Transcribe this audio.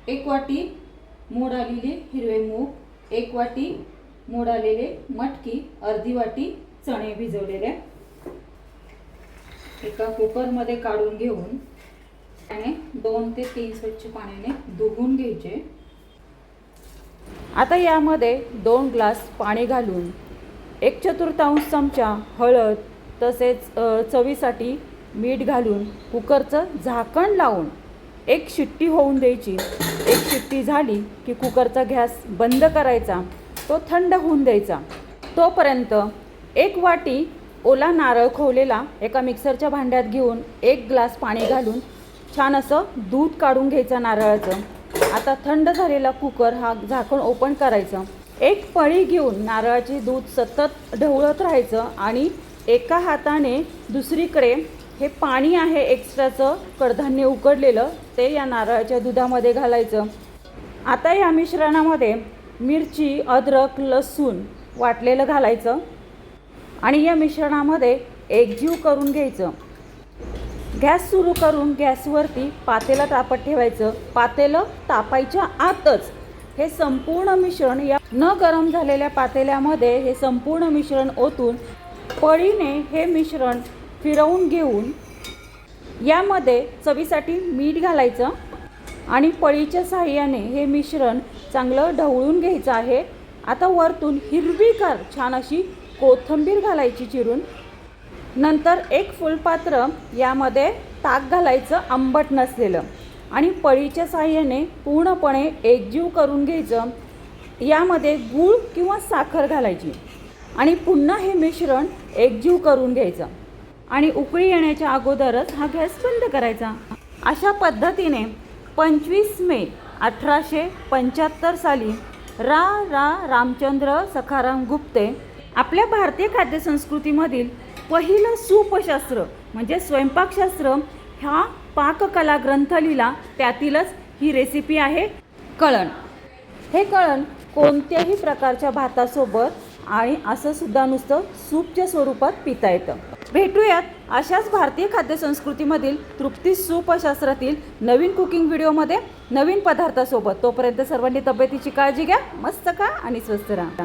1 वाटी मोड आलेले हिरवे मूग, 1 वाटी मोड आलेले मटकी, अर्धी वाटी चणे भिजवलेले एका कुकर मध्ये काढून घेऊन त्याने 2 ते 3 स्वच्छ पाण्याने धुवून घ्यायचे। आता यामध्ये 2 ग्लास पाणी घालून 1/4 चमचा हळद तसेच चवीसाठी मीठ घालून कुकरचं झाकण लावून 1 शिट्टी होऊन द्यायची। 1 शिट्टी झाली की कुकरचा गॅस बंद करायचा, तो थंड होऊन द्यायचा। तोपर्यंत 1 वाटी ओला नारळ खोवलेला एका मिक्सरच्या भांड्यात घेऊन 1 ग्लास पाणी घालून छान असं दूध काढून घ्यायचं नारळाचं। आता थंड झालेला कुकर हा झाकण ओपन करायचं। 1 पळी घेऊन नारळाचे दूध सतत ढवळत राहायचं आणि एका हाताने दुसरीकडे हे पाणी आहे एक्स्ट्राचं कडधान्य उकडलेलं ते या नारळाच्या दुधामध्ये घालायचं। आता या मिश्रणामध्ये मिरची, अद्रक, लसूण वाटलेलं घालायचं आणि या मिश्रणामध्ये एकजीव करून घ्यायचं। गॅस सुरू करून गॅसवरती पातेलं तापत ठेवायचं। पातेलं तापायच्या आतच हे संपूर्ण मिश्रण या न गरम झालेल्या पातेल्यामध्ये हे संपूर्ण मिश्रण ओतून पळीने हे मिश्रण फिरवून घेऊन यामध्ये चवीसाठी मीठ घालायचं आणि पळीच्या साहाय्याने हे मिश्रण चांगलं ढवळून घ्यायचं आहे। आता वरतून हिरवीगार छान अशी कोथिंबीर घालायची चिरून। नंतर 1 फुलपात्र यामध्ये ताक घालायचं आंबट नसलेलं आणि पळीच्या साहाय्याने पूर्णपणे एकजीव करून घ्यायचं। यामध्ये गूळ किंवा साखर घालायची आणि पुन्हा हे मिश्रण एकजीव करून घ्यायचं आणि उकळी येण्याच्या अगोदरच हा गॅस बंद करायचा। अशा पद्धतीने 25 मे 1875 साली रामचंद्र सखाराम गुप्ते आपल्या भारतीय खाद्यसंस्कृतीमधील पहिलं सूपशास्त्र म्हणजे स्वयंपाकशास्त्र हा पाककला ग्रंथ लिहिला। त्यातीलच ही रेसिपी आहे कळण। हे कळण कोणत्याही प्रकारच्या भातासोबत आणि असं सुद्धा नुसतं सूपच्या स्वरूपात पिता येतं। भेटूयात अशाच भारतीय खाद्यसंस्कृतीमधील तृप्ती सूपशास्त्रातील नवीन कुकिंग व्हिडिओमध्ये नवीन पदार्थासोबत। तोपर्यंत सर्वांनी तब्येतीची काळजी घ्या, मस्त खा आणि स्वस्थ राहा।